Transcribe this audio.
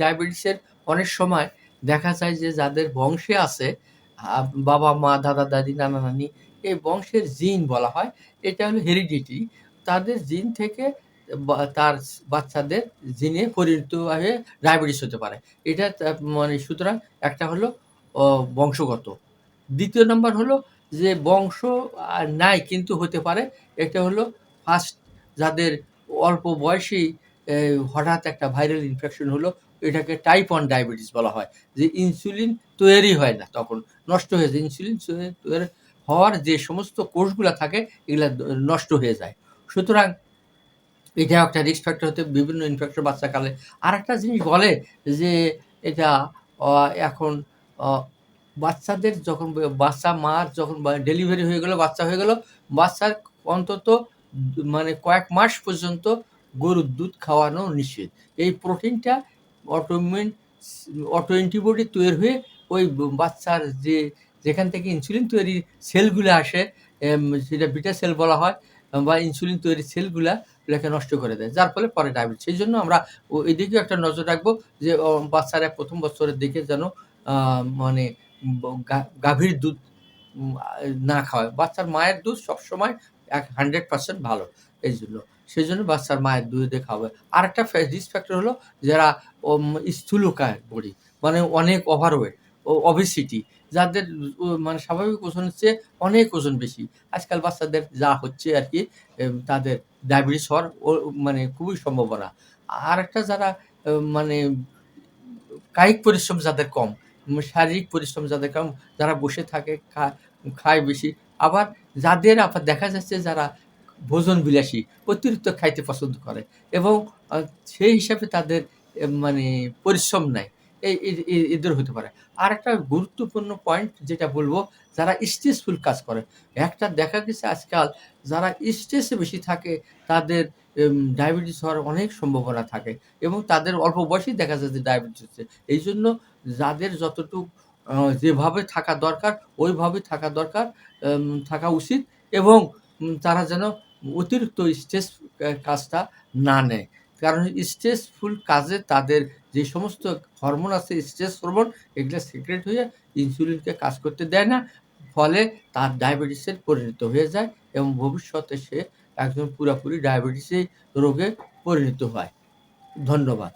ডায়াবেটিসের অনেক সময় দেখা যায় যে যাদের বংশে আছে, বাবা-মা, দাদা-দাদি, নানা-নানি, এই বংশের জিন বলা হয়। এটা হলো হেরিডিটি। তাদের জিন থেকে তার বাচ্চাদের জিনে পরিণত হয়ে ডায়াবেটিস হতে পারে। এটা মানে সুতরাং একটা হলো অ বংশগত। ২য় নাম্বার হলো যে বংশ নাই কিন্তু হতে পারে। এটা হলো ফার্স্ট যাদের অল্প বয়সেই এ হঠাৎ একটা ভাইরাল ইনফেকশন হলো, এটাকে টাইপ 1 ডায়াবেটিস বলা হয়। যে ইনসুলিন তৈরি হয় না তখন, নষ্ট হয়ে যায়। ইনসুলিন তৈরি হওয়ার যে সমস্ত কোষগুলা থাকে এগুলা নষ্ট হয়ে যায়। সুতরাং এটাও একটা রিস্ক ফ্যাক্টর হতে বিভিন্ন ইনফেকশন বাচ্চাকালে। আরেকটা জিনিস বলে যে এটা অ এখন অ বাচ্চাদের যখন বাচ্চা মার যখন ডেলিভারি হয়ে গেল, বাচ্চা হয়ে গেল, বাচ্চার অন্তত মানে কয়েক মাস পর্যন্ত গরুর দুধ খাওয়ানো নিষেধ। এই প্রোটিনটা অটোইমিউন অটো অ্যান্টিবডি তৈরি হয়ে ওই বাচ্চার যেখান থেকে ইনসুলিন তৈরির সেলগুলা আসে, সেটা বিটা সেল বলা হয় বা ইনসুলিন তৈরির সেলগুলা এগুলাকে নষ্ট করে দেয়। যার ফলে পরে ডায়াবেটিস। সেইজন্য আমরা এদিকেও একটা নজর রাখবো যে বাচ্চারা ১ম বছরের দিকে যেন আ মানে ব গা গাভীর দুধ আ না খাওয়ায়। বাচ্চার মায়ের দুধ সবসময় 100% ভালো এইজন্য। সেজন্য বাচ্চার মায়ের দুধ দিয়ে খাওয়াবে। আরেকটা রিস্ক ফ্যাক্টর হলো যারা স্থূলকায় বডি, মানে অনেক ওভারওয়েট, ওবেসিটি, যাদের মানে স্বাভাবিক ওজনের চেয়ে অনেক ওজন বেশি। আজকাল বাচ্চাদের যা হচ্ছে আরকি, তাদের ডায়াবেটিস হওয়ার মানে খুবই সম্ভাবনা। আরেকটা যারা মানে কায়িক পরিশ্রম যাদের কম, শারীরিক পরিশ্রম যাদের কম, যারা বসে থাকে, খায় বেশি। আবার যাদের দেখা যাচ্ছে যারা ভোজন বিলাসী, অতিরিক্ত খাইতে পছন্দ করে এবং আ সেই হিসাবে তাদের মানে পরিশ্রম নাই। এই এদের হতে পারে। আরেকটা গুরুত্বপূর্ণ পয়েন্ট যেটা বলব, যারা স্ট্রেসফুল কাজ করে। একটা দেখা গেছে আজকাল যারা স্ট্রেসে বেশি থাকে তাদের ডায়াবেটিস হওয়ার অনেক সম্ভাবনা থাকে এবং তাদের অল্প বয়সেই দেখা যায় যে ডায়াবেটিস হচ্ছে। এইজন্য যাদের যতটুক যেভাবে থাকা দরকার ওইভাবে থাকা দরকার, থাকা উচিত এবং তারা যেন অতিরিক্ত স্ট্রেস কাজটা না নেয়। কারণ স্ট্রেসফুল কাজে তাদের যে সমস্ত হরমোন আছে, স্ট্রেস হরমোন, এগুলা সিক্রেট হয়ে ইনসুলিনকে কাজ করতে দেয় না। ফলে তার ডায়াবেটিসে পরিণত হয়ে যায় এবং ভবিষ্যতে সে একজন পুরাপুরি ডায়াবেটিসে রোগে পরিণত হয়। ধন্যবাদ।